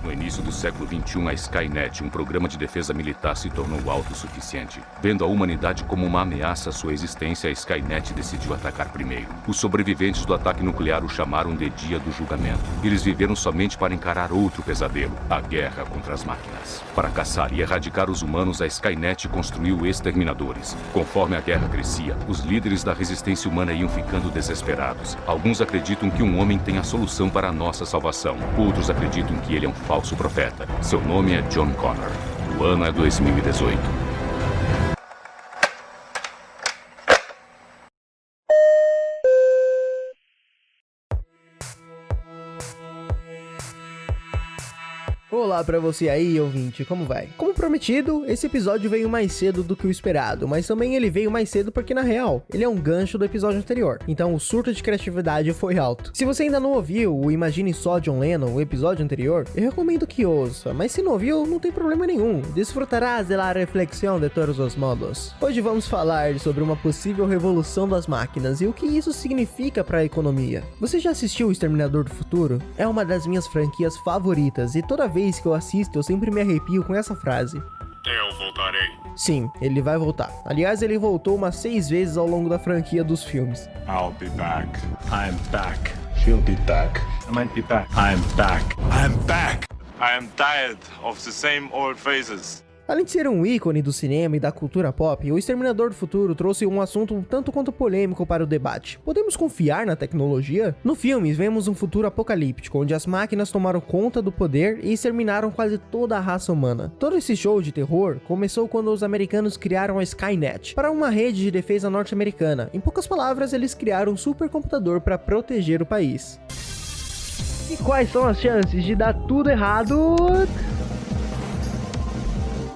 No início do século XXI, a Skynet, um programa de defesa militar, se tornou autossuficiente. Vendo a humanidade como uma ameaça à sua existência, a Skynet decidiu atacar primeiro. Os sobreviventes do ataque nuclear o chamaram de Dia do Julgamento. Eles viveram somente para encarar outro pesadelo, a guerra contra as máquinas. Para caçar e erradicar os humanos, a Skynet construiu exterminadores. Conforme a guerra crescia, os líderes da resistência humana iam ficando desesperados. Alguns acreditam que um homem tem a solução para a nossa salvação. Outros acreditam que ele é um falso profeta. Seu nome é John Connor. O ano é 2018. Olá pra você aí, ouvinte, como vai? Como prometido, esse episódio veio mais cedo do que o esperado, mas também ele veio mais cedo porque, na real, ele é um gancho do episódio anterior, então o surto de criatividade foi alto. Se você ainda não ouviu o Imagine Só John Lennon, o episódio anterior, eu recomendo que ouça, mas se não ouviu, não tem problema nenhum, desfrutarás de la reflexión de todos os modos. Hoje vamos falar sobre uma possível revolução das máquinas e o que isso significa para a economia. Você já assistiu O Exterminador do Futuro? É uma das minhas franquias favoritas e toda vez que eu assisto, eu sempre me arrepio com essa frase. Eu voltarei. Sim, ele vai voltar. Aliás, ele voltou umas 6 vezes ao longo da franquia dos filmes. I'll be back. I'm back. She'll be back. I might be back. I'm back. I'm back. I am tired of the same old faces. Além de ser um ícone do cinema e da cultura pop, O Exterminador do Futuro trouxe um assunto um tanto quanto polêmico para o debate. Podemos confiar na tecnologia? No filme, vemos um futuro apocalíptico, onde as máquinas tomaram conta do poder e exterminaram quase toda a raça humana. Todo esse show de terror começou quando os americanos criaram a Skynet para uma rede de defesa norte-americana. Em poucas palavras, eles criaram um supercomputador para proteger o país. E quais são as chances de dar tudo errado?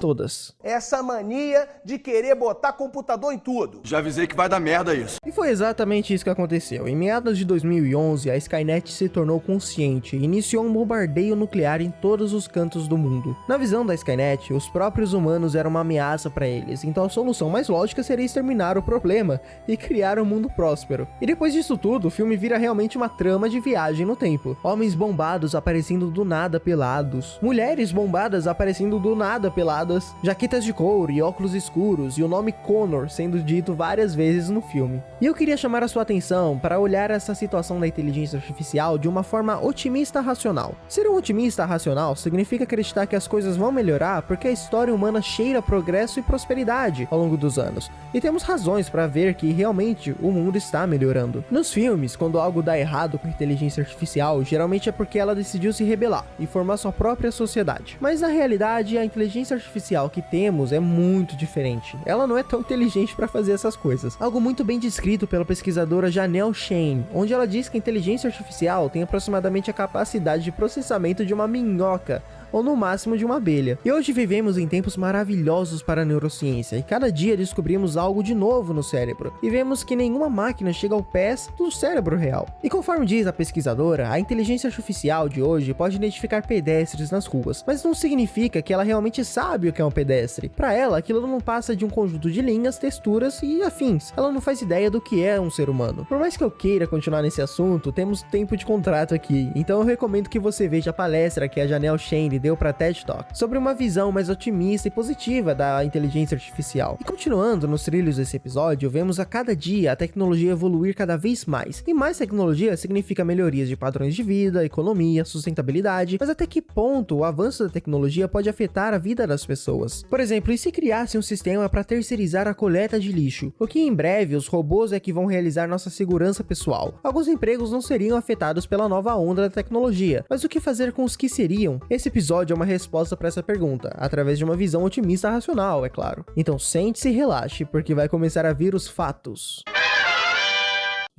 Todas. Essa mania de querer botar computador em tudo. Já avisei que vai dar merda isso. E foi exatamente isso que aconteceu. Em meados de 2011, a Skynet se tornou consciente e iniciou um bombardeio nuclear em todos os cantos do mundo. Na visão da Skynet, os próprios humanos eram uma ameaça para eles, então a solução mais lógica seria exterminar o problema e criar um mundo próspero. E depois disso tudo, o filme vira realmente uma trama de viagem no tempo. Homens bombados aparecendo do nada pelados, mulheres bombadas aparecendo do nada peladas, jaquetas de couro e óculos escuros, e o nome Connor sendo dito várias vezes no filme. E eu queria chamar a sua atenção para olhar essa situação da inteligência artificial de uma forma otimista racional. Ser um otimista racional significa acreditar que as coisas vão melhorar porque a história humana cheira progresso e prosperidade ao longo dos anos, e temos razões para ver que realmente o mundo está melhorando. Nos filmes, quando algo dá errado com a inteligência artificial, geralmente é porque ela decidiu se rebelar e formar sua própria sociedade. Mas na realidade, a inteligência artificial que temos é muito diferente. Ela não é tão inteligente para fazer essas coisas. Algo muito bem descrito pela pesquisadora Janelle Shane, onde ela diz que a inteligência artificial tem aproximadamente a capacidade de processamento de uma minhoca, ou no máximo de uma abelha. E hoje vivemos em tempos maravilhosos para a neurociência, e cada dia descobrimos algo de novo no cérebro, e vemos que nenhuma máquina chega ao pé do cérebro real. E conforme diz a pesquisadora, a inteligência artificial de hoje pode identificar pedestres nas ruas, mas não significa que ela realmente sabe o que é um pedestre. Para ela, aquilo não passa de um conjunto de linhas, texturas e afins. Ela não faz ideia do que é um ser humano. Por mais que eu queira continuar nesse assunto, temos tempo de contrato aqui, então eu recomendo que você veja a palestra que a Janelle Shane deu para TED Talk sobre uma visão mais otimista e positiva da inteligência artificial. E continuando nos trilhos desse episódio, vemos a cada dia a tecnologia evoluir cada vez mais. E mais tecnologia significa melhorias de padrões de vida, economia, sustentabilidade, mas até que ponto o avanço da tecnologia pode afetar a vida das pessoas? Por exemplo, e se criasse um sistema para terceirizar a coleta de lixo? O que em breve os robôs é que vão realizar nossa segurança pessoal. Alguns empregos não seriam afetados pela nova onda da tecnologia, mas o que fazer com os que seriam? Esse episódio é uma resposta para essa pergunta, através de uma visão otimista racional, é claro. Então sente-se e relaxe, porque vai começar a vir os fatos.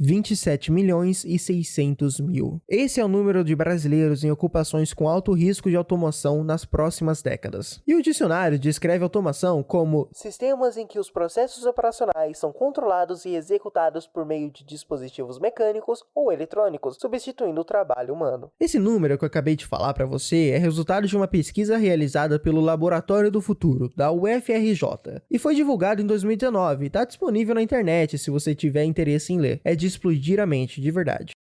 27.600.000. Esse é o número de brasileiros em ocupações com alto risco de automação nas próximas décadas. E o dicionário descreve automação como sistemas em que os processos operacionais são controlados e executados por meio de dispositivos mecânicos ou eletrônicos, substituindo o trabalho humano. Esse número que eu acabei de falar para você é resultado de uma pesquisa realizada pelo Laboratório do Futuro, da UFRJ, e foi divulgado em 2019. Está disponível na internet se você tiver interesse em ler. É de explodir a mente, de verdade.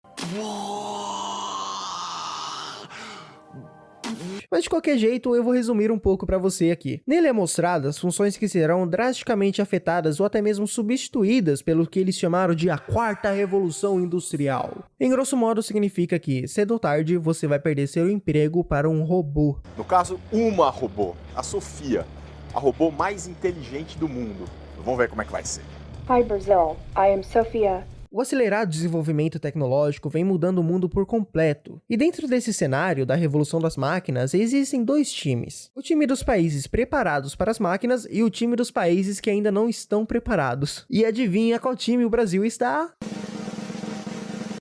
Mas de qualquer jeito, eu vou resumir um pouco para você aqui. Nele é mostrado as funções que serão drasticamente afetadas ou até mesmo substituídas pelo que eles chamaram de a quarta revolução industrial. Em grosso modo, significa que, cedo ou tarde, você vai perder seu emprego para um robô. No caso, uma robô, a Sofia, a robô mais inteligente do mundo. Vamos ver como é que vai ser. Hi Brazil, I am Sophia. O acelerado desenvolvimento tecnológico vem mudando o mundo por completo. E dentro desse cenário da revolução das máquinas, existem dois times. O time dos países preparados para as máquinas e o time dos países que ainda não estão preparados. E adivinha qual time o Brasil está?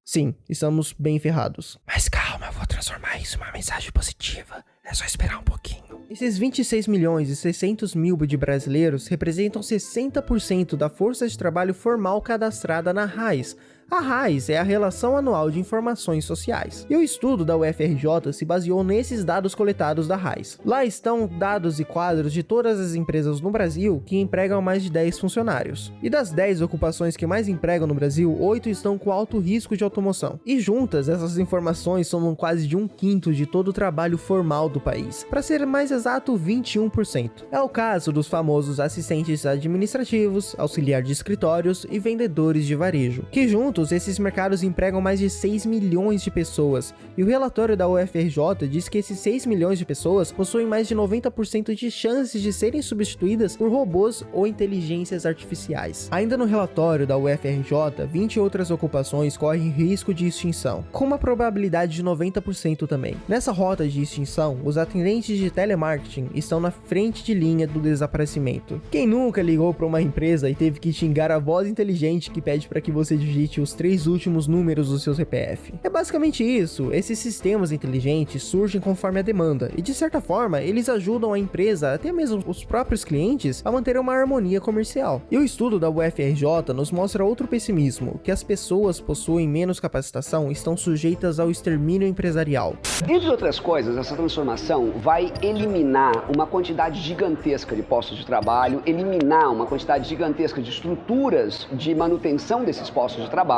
Sim, estamos bem ferrados. Mas calma, eu vou transformar isso em uma mensagem positiva. É só esperar um pouquinho. Esses 26 milhões e 600 mil de brasileiros representam 60% da força de trabalho formal cadastrada na RAIS. A RAIS é a Relação Anual de Informações Sociais. E o estudo da UFRJ se baseou nesses dados coletados da RAIS. Lá estão dados e quadros de todas as empresas no Brasil que empregam mais de 10 funcionários. E das 10 ocupações que mais empregam no Brasil, 8 estão com alto risco de automoção. E juntas, essas informações somam quase de 1/5 de todo o trabalho formal do país. Para ser mais exato, 21%. É o caso dos famosos assistentes administrativos, auxiliar de escritórios e vendedores de varejo, que juntos esses mercados empregam mais de 6 milhões de pessoas, e o relatório da UFRJ diz que esses 6 milhões de pessoas possuem mais de 90% de chances de serem substituídas por robôs ou inteligências artificiais. Ainda no relatório da UFRJ, 20 outras ocupações correm risco de extinção, com uma probabilidade de 90% também. Nessa rota de extinção, os atendentes de telemarketing estão na frente de linha do desaparecimento. Quem nunca ligou para uma empresa e teve que xingar a voz inteligente que pede para que você digite os 3 últimos números do seu CPF? É basicamente isso. Esses sistemas inteligentes surgem conforme a demanda e, de certa forma, eles ajudam a empresa, até mesmo os próprios clientes, a manter uma harmonia comercial. E o estudo da UFRJ nos mostra outro pessimismo, que as pessoas possuem menos capacitação estão sujeitas ao extermínio empresarial. Entre outras coisas, essa transformação vai eliminar uma quantidade gigantesca de postos de trabalho, eliminar uma quantidade gigantesca de estruturas de manutenção desses postos de trabalho,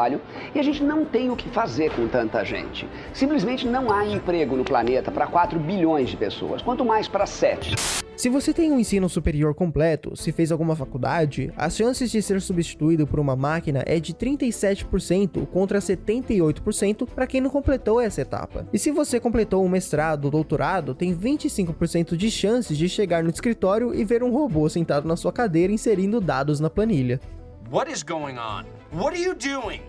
e a gente não tem o que fazer com tanta gente. Simplesmente não há emprego no planeta para 4 bilhões de pessoas, quanto mais para 7. Se você tem um ensino superior completo, se fez alguma faculdade, as chances de ser substituído por uma máquina é de 37% contra 78% para quem não completou essa etapa. E se você completou um mestrado ou doutorado, tem 25% de chances de chegar no escritório e ver um robô sentado na sua cadeira inserindo dados na planilha. What is going on? What are you doing?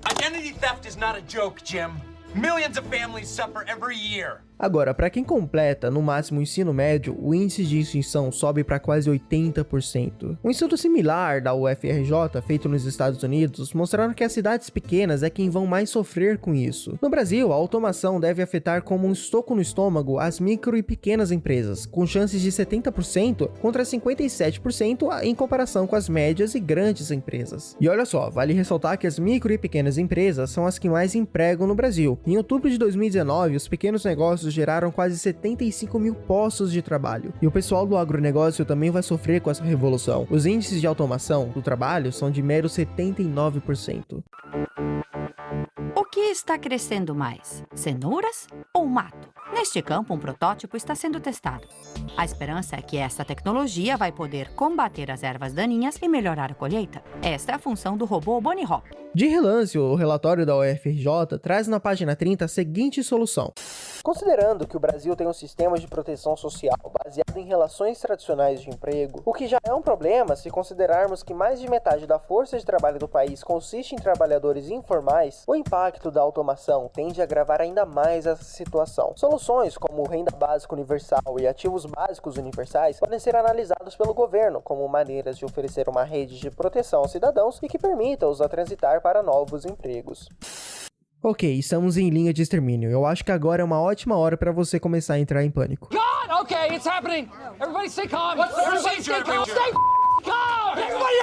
Identity theft is not a joke, Jim. Millions of families suffer every year. Agora, para quem completa no máximo o ensino médio, o índice de extinção sobe para quase 80%. Um estudo similar da UFRJ, feito nos Estados Unidos, mostraram que as cidades pequenas é quem vão mais sofrer com isso. No Brasil, a automação deve afetar como um estoco no estômago as micro e pequenas empresas, com chances de 70% contra 57% em comparação com as médias e grandes empresas. E olha só, vale ressaltar que as micro e pequenas empresas são as que mais empregam no Brasil. Em outubro de 2019, os pequenos negócios geraram quase 75 mil postos de trabalho. E o pessoal do agronegócio também vai sofrer com essa revolução. Os índices de automação do trabalho são de mero 79%. O que está crescendo mais? Cenouras ou mato? Neste campo, um protótipo está sendo testado. A esperança é que esta tecnologia vai poder combater as ervas daninhas e melhorar a colheita. Esta é a função do robô Bunny Hop. De relance, o relatório da UFRJ traz na página 30 a seguinte solução. Considerando que o Brasil tem um sistema de proteção social baseado em relações tradicionais de emprego, o que já é um problema se considerarmos que mais de metade da força de trabalho do país consiste em trabalhadores informais, o impacto da automação tende a agravar ainda mais essa situação. Soluções como renda básica universal e ativos básicos universais podem ser analisados pelo governo como maneiras de oferecer uma rede de proteção aos cidadãos e que permita-os a transitar para novos empregos. Ok, estamos em linha de extermínio. Eu acho que agora é uma ótima hora para você começar a entrar em pânico. God, okay, it's happening. Everybody stay calm. Everybody stay calm. Stay calm. Everybody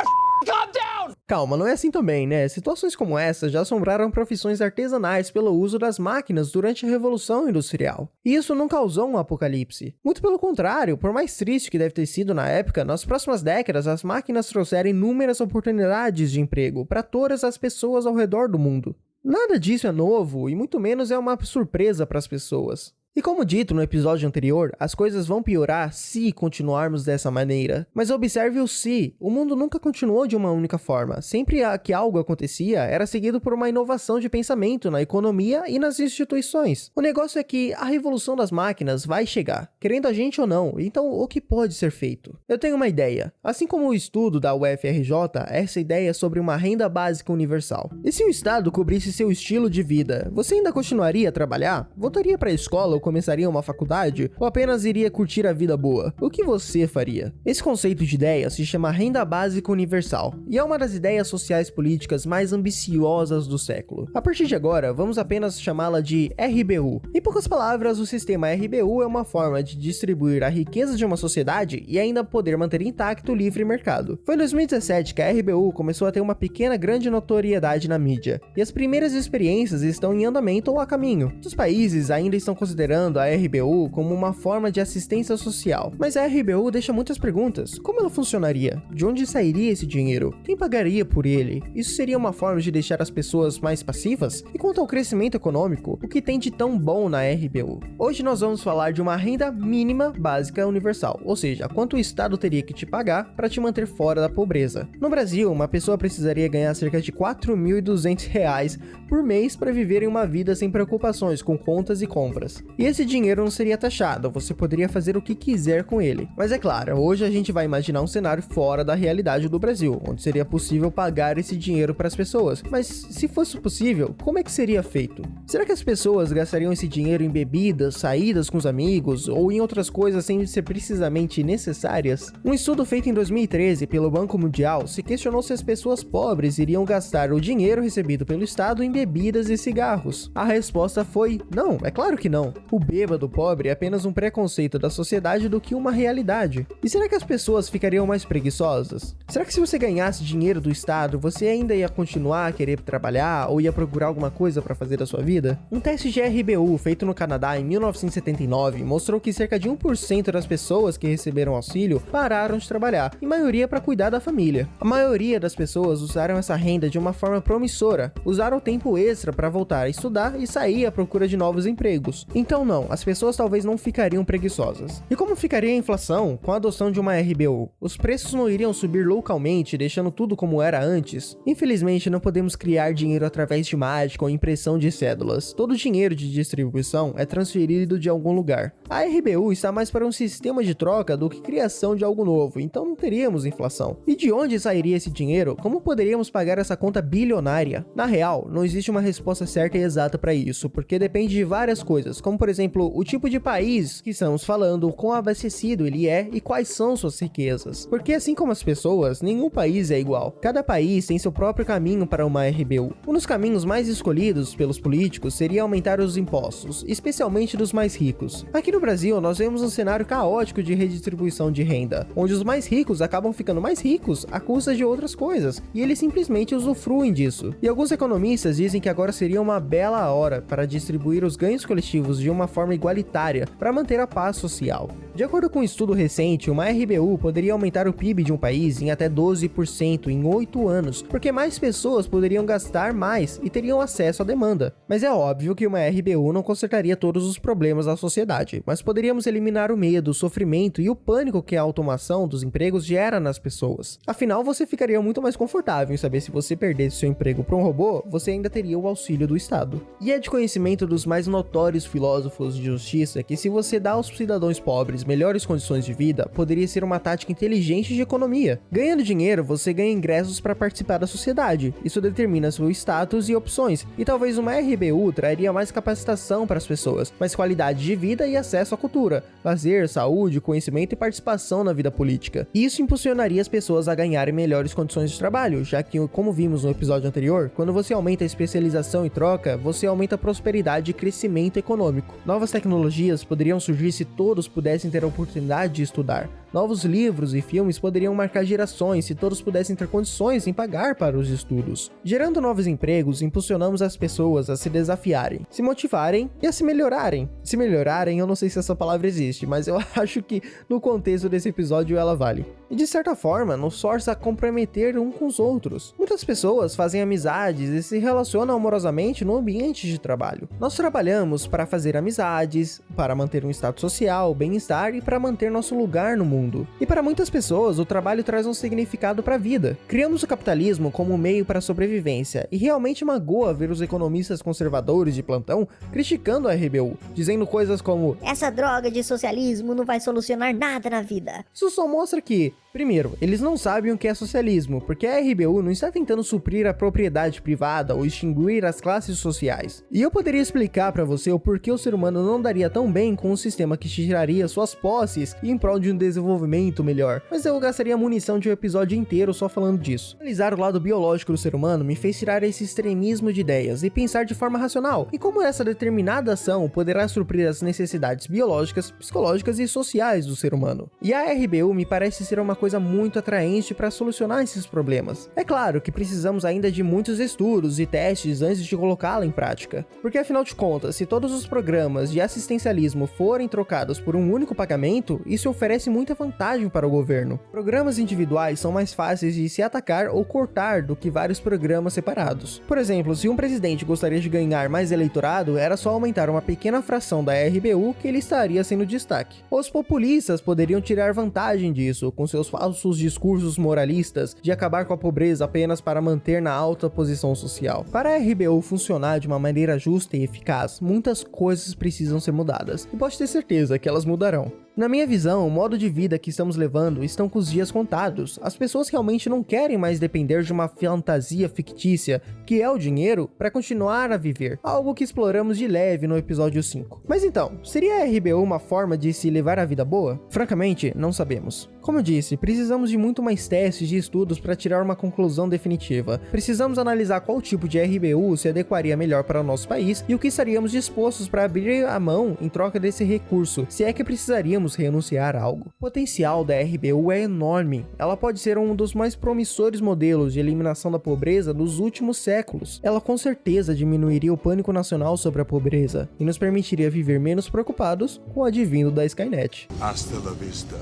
calm down. Calma, não é assim também, né? Situações como essa já assombraram profissões artesanais pelo uso das máquinas durante a Revolução Industrial. E isso não causou um apocalipse. Muito pelo contrário, por mais triste que deve ter sido na época, nas próximas décadas as máquinas trouxeram inúmeras oportunidades de emprego para todas as pessoas ao redor do mundo. Nada disso é novo e muito menos é uma surpresa para as pessoas. E como dito no episódio anterior, as coisas vão piorar se continuarmos dessa maneira. Mas observe o se. O mundo nunca continuou de uma única forma. Sempre que algo acontecia, era seguido por uma inovação de pensamento na economia e nas instituições. O negócio é que a revolução das máquinas vai chegar, querendo a gente ou não. Então, o que pode ser feito? Eu tenho uma ideia. Assim como o estudo da UFRJ, essa ideia é sobre uma renda básica universal. E se o Estado cobrisse seu estilo de vida, você ainda continuaria a trabalhar? Voltaria para a escola ou começaria uma faculdade? Ou apenas iria curtir a vida boa? O que você faria? Esse conceito de ideia se chama renda básica universal, e é uma das ideias sociais políticas mais ambiciosas do século. A partir de agora, vamos apenas chamá-la de RBU. Em poucas palavras, o sistema RBU é uma forma de distribuir a riqueza de uma sociedade e ainda poder manter intacto o livre mercado. Foi em 2017 que a RBU começou a ter uma pequena grande notoriedade na mídia, e as primeiras experiências estão em andamento ou a caminho. Muitos países ainda estão considerando a RBU como uma forma de assistência social, mas a RBU deixa muitas perguntas. Como ela funcionaria? De onde sairia esse dinheiro? Quem pagaria por ele? Isso seria uma forma de deixar as pessoas mais passivas? E quanto ao crescimento econômico, o que tem de tão bom na RBU? Hoje nós vamos falar de uma renda mínima básica universal, ou seja, quanto o Estado teria que te pagar para te manter fora da pobreza. No Brasil, uma pessoa precisaria ganhar cerca de R$ 4.200 por mês para viver em uma vida sem preocupações com contas e compras. E esse dinheiro não seria taxado, você poderia fazer o que quiser com ele. Mas é claro, hoje a gente vai imaginar um cenário fora da realidade do Brasil, onde seria possível pagar esse dinheiro para as pessoas. Mas se fosse possível, como é que seria feito? Será que as pessoas gastariam esse dinheiro em bebidas, saídas com os amigos ou em outras coisas sem ser precisamente necessárias? Um estudo feito em 2013 pelo Banco Mundial se questionou se as pessoas pobres iriam gastar o dinheiro recebido pelo Estado em bebidas e cigarros. A resposta foi não, é claro que não. O bêbado pobre é apenas um preconceito da sociedade do que uma realidade. E será que as pessoas ficariam mais preguiçosas? Será que se você ganhasse dinheiro do Estado, você ainda ia continuar a querer trabalhar ou ia procurar alguma coisa para fazer da sua vida? Um teste de RBU feito no Canadá em 1979 mostrou que cerca de 1% das pessoas que receberam auxílio pararam de trabalhar, em maioria para cuidar da família. A maioria das pessoas usaram essa renda de uma forma promissora, usaram o tempo extra para voltar a estudar e sair à procura de novos empregos. Então não, as pessoas talvez não ficariam preguiçosas. E como ficaria a inflação com a adoção de uma RBU? Os preços não iriam subir loucalmente, deixando tudo como era antes? Infelizmente, não podemos criar dinheiro através de mágica ou impressão de cédulas. Todo dinheiro de distribuição é transferido de algum lugar. A RBU está mais para um sistema de troca do que criação de algo novo, então não teríamos inflação. E de onde sairia esse dinheiro? Como poderíamos pagar essa conta bilionária? Na real, não existe uma resposta certa e exata para isso, porque depende de várias coisas, como por exemplo, o tipo de país que estamos falando, quão abastecido ele é e quais são suas riquezas. Porque assim como as pessoas, nenhum país é igual. Cada país tem seu próprio caminho para uma RBU. Um dos caminhos mais escolhidos pelos políticos seria aumentar os impostos, especialmente dos mais ricos. Aqui no Brasil, nós vemos um cenário caótico de redistribuição de renda, onde os mais ricos acabam ficando mais ricos à custa de outras coisas, e eles simplesmente usufruem disso. E alguns economistas dizem que agora seria uma bela hora para distribuir os ganhos coletivos de uma forma igualitária para manter a paz social. De acordo com um estudo recente, uma RBU poderia aumentar o PIB de um país em até 12% em 8 anos, porque mais pessoas poderiam gastar mais e teriam acesso à demanda. Mas é óbvio que uma RBU não consertaria todos os problemas da sociedade, mas poderíamos eliminar o medo, o sofrimento e o pânico que a automação dos empregos gera nas pessoas. Afinal, você ficaria muito mais confortável em saber se você perdesse seu emprego para um robô, você ainda teria o auxílio do Estado. E é de conhecimento dos mais notórios filósofos de justiça que se você dá aos cidadãos pobres melhores condições de vida, poderia ser uma tática inteligente de economia. Ganhando dinheiro, você ganha ingressos para participar da sociedade. Isso determina seu status e opções, e talvez uma RBU traria mais capacitação para as pessoas, mais qualidade de vida e acesso à cultura, lazer, saúde, conhecimento e participação na vida política. Isso impulsionaria as pessoas a ganharem melhores condições de trabalho, já que, como vimos no episódio anterior, quando você aumenta a especialização e troca, você aumenta a prosperidade e crescimento econômico. Novas tecnologias poderiam surgir se todos pudessem ter a oportunidade de estudar. Novos livros e filmes poderiam marcar gerações se todos pudessem ter condições em pagar para os estudos. Gerando novos empregos, impulsionamos as pessoas a se desafiarem, se motivarem e a se melhorarem. Se melhorarem, eu não sei se essa palavra existe, mas eu acho que no contexto desse episódio ela vale. E de certa forma, nos força a comprometer um com os outros. Muitas pessoas fazem amizades e se relacionam amorosamente no ambiente de trabalho. Nós trabalhamos para fazer amizades, para manter um status social, bem-estar e para manter nosso lugar no mundo. E para muitas pessoas, o trabalho traz um significado para a vida. Criamos o capitalismo como meio para a sobrevivência e realmente magoa ver os economistas conservadores de plantão criticando a RBU, dizendo coisas como: essa droga de socialismo não vai solucionar nada na vida. Isso só mostra que, primeiro, eles não sabem o que é socialismo, porque a RBU não está tentando suprir a propriedade privada ou extinguir as classes sociais. E eu poderia explicar para você o porquê o ser humano não daria tão bem com um sistema que tiraria suas posses em prol de um desenvolvimento melhor, mas eu gastaria munição de um episódio inteiro só falando disso. Analisar o lado biológico do ser humano me fez tirar esse extremismo de ideias e pensar de forma racional em como essa determinada ação poderá suprir as necessidades biológicas, psicológicas e sociais do ser humano. E a RBU me parece ser uma coisa muito atraente para solucionar esses problemas. É claro que precisamos ainda de muitos estudos e testes antes de colocá-la em prática, porque afinal de contas, se todos os programas de assistencialismo forem trocados por um único pagamento, isso oferece muita vantagem para o governo. Programas individuais são mais fáceis de se atacar ou cortar do que vários programas separados. Por exemplo, se um presidente gostaria de ganhar mais eleitorado, era só aumentar uma pequena fração da RBU que ele estaria sendo destaque. Os populistas poderiam tirar vantagem disso, com seus falsos discursos moralistas de acabar com a pobreza apenas para manter na alta posição social. Para a RBU funcionar de uma maneira justa e eficaz, muitas coisas precisam ser mudadas, e pode ter certeza que elas mudarão. Na minha visão, o modo de vida que estamos levando estão com os dias contados. As pessoas realmente não querem mais depender de uma fantasia fictícia, que é o dinheiro, para continuar a viver, algo que exploramos de leve no episódio 5. Mas então, seria a RBU uma forma de se levar a vida boa? Francamente, não sabemos. Como eu disse, precisamos de muito mais testes e estudos para tirar uma conclusão definitiva. Precisamos analisar qual tipo de RBU se adequaria melhor para o nosso país e o que estaríamos dispostos para abrir a mão em troca desse recurso, se é que precisaríamos renunciar a algo. O potencial da RBU é enorme. Ela pode ser um dos mais promissores modelos de eliminação da pobreza dos últimos séculos. Ela com certeza diminuiria o pânico nacional sobre a pobreza e nos permitiria viver menos preocupados com o advindo da Skynet. Hasta la vista,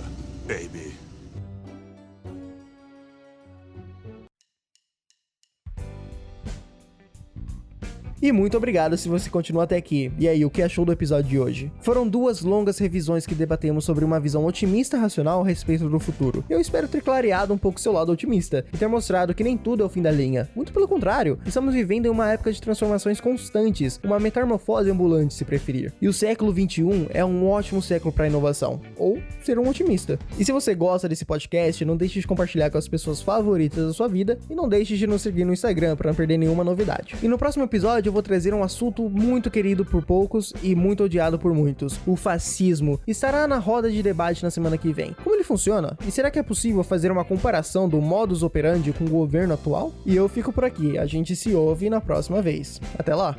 baby. E muito obrigado se você continuou até aqui. E aí, o que achou do episódio de hoje? Foram 2 longas revisões que debatemos sobre uma visão otimista e racional a respeito do futuro. Eu espero ter clareado um pouco seu lado otimista e ter mostrado que nem tudo é o fim da linha. Muito pelo contrário, estamos vivendo em uma época de transformações constantes, uma metamorfose ambulante se preferir. E o século XXI é um ótimo século para inovação, ou ser um otimista. E se você gosta desse podcast, não deixe de compartilhar com as pessoas favoritas da sua vida e não deixe de nos seguir no Instagram para não perder nenhuma novidade. E no próximo episódio eu vou trazer um assunto muito querido por poucos e muito odiado por muitos, o fascismo. Estará na roda de debate na semana que vem. Como ele funciona? E será que é possível fazer uma comparação do modus operandi com o governo atual? E eu fico por aqui, a gente se ouve na próxima vez. Até lá!